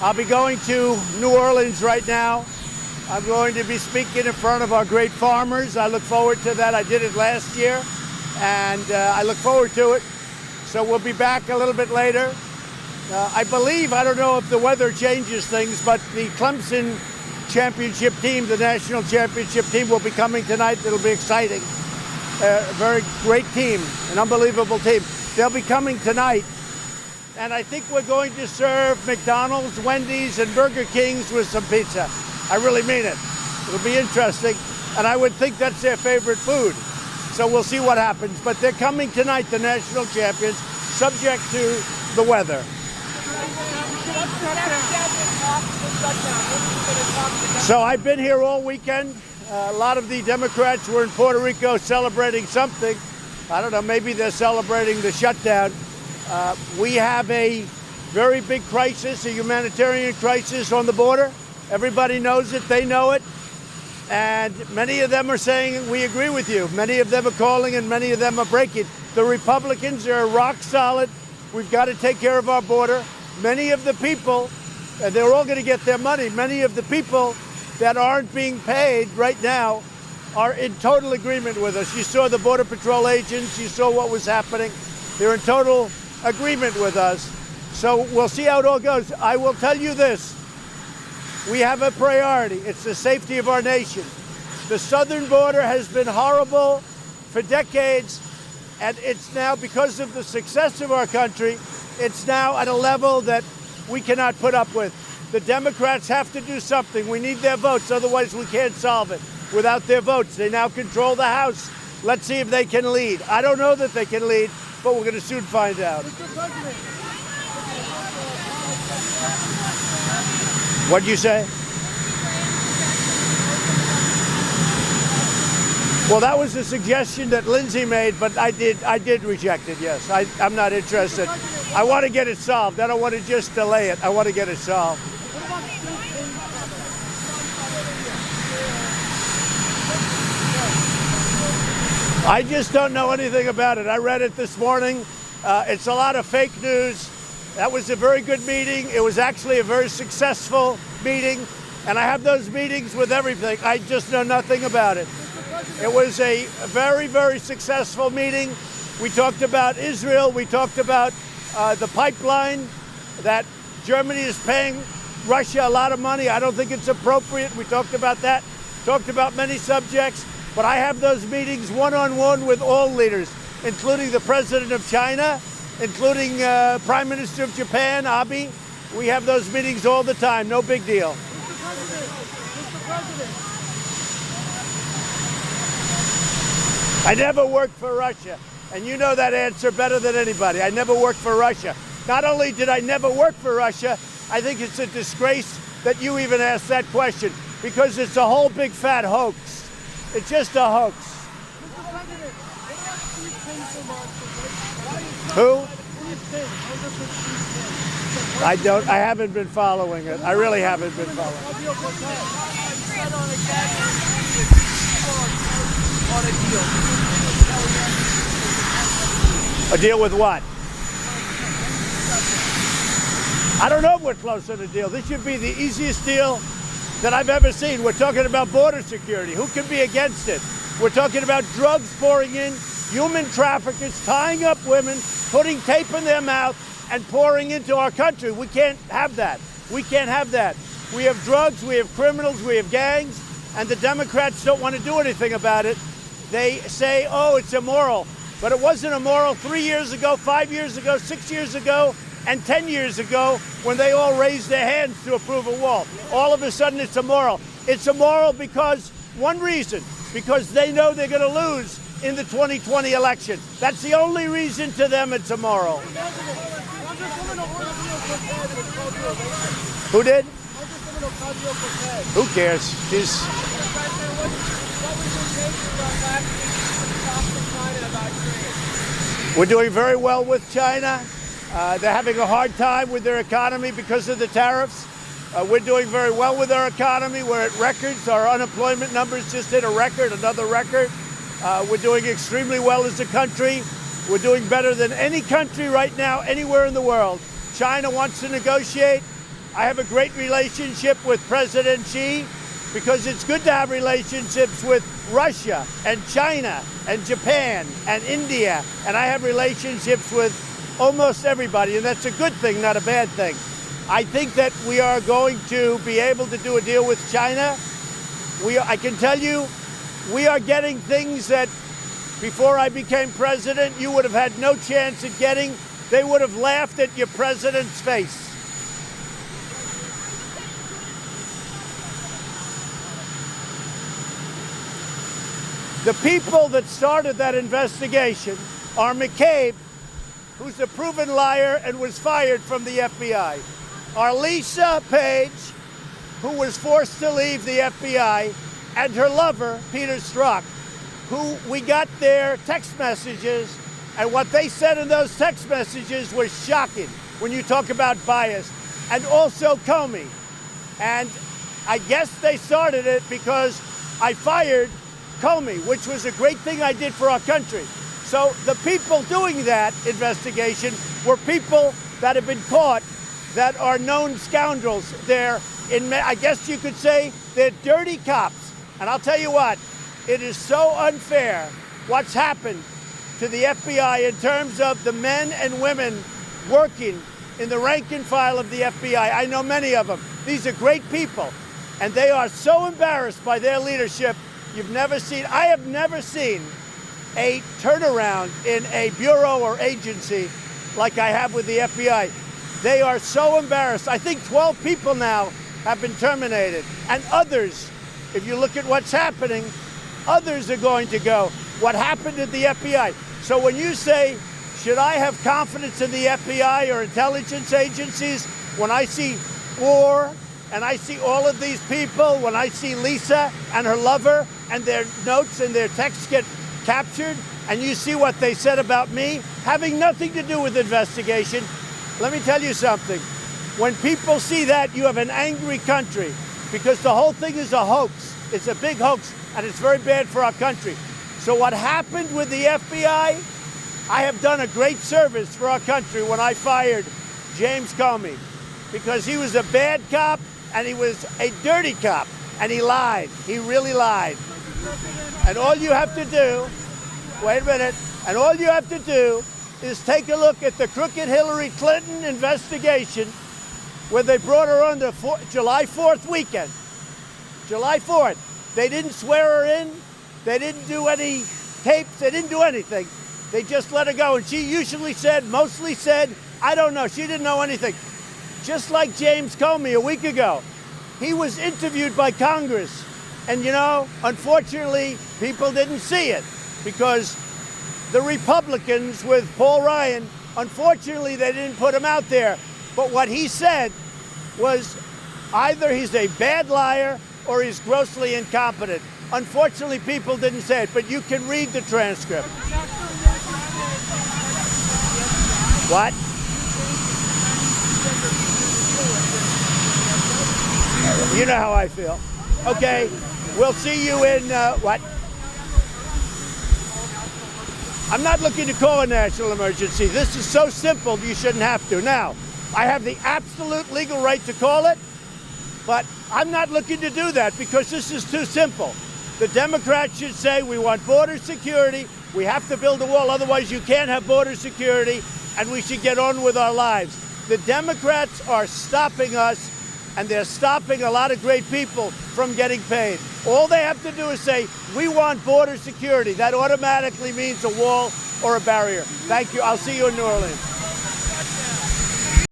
I'll be going to New Orleans right now. I'm going to be speaking in front of our great farmers. I look forward to that. I did it last year, and I look forward to it. So we'll be back a little bit later. I believe, I don't know if the weather changes things, but the Clemson championship team, the national championship team, will be coming tonight. It'll be exciting. A very great team, an unbelievable team. They'll be coming tonight. And I think we're going to serve McDonald's, Wendy's, and Burger King's with some pizza. I really mean it. It'll be interesting. And I would think that's their favorite food. So we'll see what happens. But they're coming tonight, the national champions, subject to the weather. So I've been here all weekend. A lot of the Democrats were in Puerto Rico celebrating something. I don't know, maybe they're celebrating the shutdown. We have a very big crisis, a humanitarian crisis on the border. Everybody knows it, they know it. And many of them are saying, we agree with you. Many of them are calling and many of them are breaking. The Republicans are rock solid. We've got to take care of our border. Many of the people, they're all going to get their money. Many of the people that aren't being paid right now are in total agreement with us. You saw the Border Patrol agents. You saw what was happening. They're in total agreement with us. So we'll see how it all goes. I will tell you this. We have a priority. It's the safety of our nation. The southern border has been horrible for decades, and it's now, because of the success of our country, it's now at a level that we cannot put up with. The Democrats have to do something. We need their votes, otherwise we can't solve it. Without their votes, they now control the House. Let's see if they can lead. I don't know that they can lead, but we're going to soon find out. What'd you say? Well, that was a suggestion that Lindsay made, but I did reject it, yes. I'm not interested. I want to get it solved. I don't want to just delay it. I want to get it solved. I just don't know anything about it. I read it this morning. It's a lot of fake news. That was a very good meeting. It was actually a very successful meeting. And I have those meetings with everything. I just know nothing about it. It was a very, very successful meeting. We talked about Israel. We talked about the pipeline that Germany is paying Russia a lot of money. I don't think it's appropriate. We talked about that. Talked about many subjects. But I have those meetings one-on-one with all leaders, including the President of China, including Prime Minister of Japan, Abe. We have those meetings all the time. No big deal. Mr. President. I never worked for Russia, and you know that answer better than anybody. I never worked for Russia. Not only did I never work for Russia, I think it's a disgrace that you even asked that question, because it's a whole big fat hoax. It's just a hoax. Who? I haven't been following it. I really haven't been following it. A deal with what? I don't know if we're close to a deal. This should be the easiest deal that I've ever seen. We're talking about border security. Who can be against it? We're talking about drugs pouring in, human traffickers tying up women, putting tape in their mouth, and pouring into our country. We can't have that. We can't have that. We have drugs, we have criminals, we have gangs, and the Democrats don't want to do anything about it. They say, oh, it's immoral. But it wasn't immoral 3 years ago, 5 years ago, 6 years ago, and 10 years ago, when they all raised their hands to approve a wall. All of a sudden, it's immoral. It's immoral because, one reason, because they know they're going to lose in the 2020 election. That's the only reason to them it's immoral. Who did? Who cares? She's... We're doing very well with China. They're having a hard time with their economy because of the tariffs. We're doing very well with our economy. We're at records. Our unemployment numbers just hit a record, another record. We're doing extremely well as a country. We're doing better than any country right now, anywhere in the world. China wants to negotiate. I have a great relationship with President Xi because it's good to have relationships with Russia and China and Japan and India. And I have relationships with almost everybody, and that's a good thing, not a bad thing. I think that we are going to be able to do a deal with China. I can tell you, we are getting things that before I became president, you would have had no chance at getting. They would have laughed at your president's face. The people that started that investigation are McCabe, who's a proven liar and was fired from the FBI, are Lisa Page, who was forced to leave the FBI, and her lover, Peter Strzok, who we got their text messages, and what they said in those text messages was shocking when you talk about bias, and also Comey. And I guess they started it because I fired Comey, which was a great thing I did for our country. So the people doing that investigation were people that have been caught that are known scoundrels. They're, I guess you could say, they're dirty cops. And I'll tell you what, it is so unfair what's happened to the FBI in terms of the men and women working in the rank and file of the FBI. I know many of them. These are great people, and they are so embarrassed by their leadership. I have never seen a turnaround in a bureau or agency like I have with the FBI. They are so embarrassed. I think 12 people now have been terminated, and others, if you look at what's happening, others are going to go. What happened at the FBI? So when you say, should I have confidence in the FBI or intelligence agencies, when I see war and I see all of these people, when I see Lisa and her lover and their notes and their texts get captured, and you see what they said about me, having nothing to do with investigation, let me tell you something. When people see that, you have an angry country, because the whole thing is a hoax. It's a big hoax, and it's very bad for our country. So what happened with the FBI, I have done a great service for our country when I fired James Comey, because he was a bad cop and he was a dirty cop, and he lied. He really lied. And all you have to do, wait a minute, and all you have to do is take a look at the crooked Hillary Clinton investigation where they brought her on the July 4th weekend. July 4th. They didn't swear her in. They didn't do any tapes. They didn't do anything. They just let her go. And she mostly said, I don't know. She didn't know anything. Just like James Comey a week ago. He was interviewed by Congress. And, you know, unfortunately, people didn't see it because the Republicans with Paul Ryan, unfortunately, they didn't put him out there. But what he said was either he's a bad liar or he's grossly incompetent. Unfortunately, people didn't say it, but you can read the transcript. What? You know how I feel. Okay, we'll see you in, what? I'm not looking to call a national emergency. This is so simple, you shouldn't have to. Now, I have the absolute legal right to call it, but I'm not looking to do that because this is too simple. The Democrats should say we want border security, we have to build a wall, otherwise you can't have border security, and we should get on with our lives. The Democrats are stopping us, and they're stopping a lot of great people from getting paid. All they have to do is say, we want border security. That automatically means a wall or a barrier. Thank you. I'll see you in New Orleans.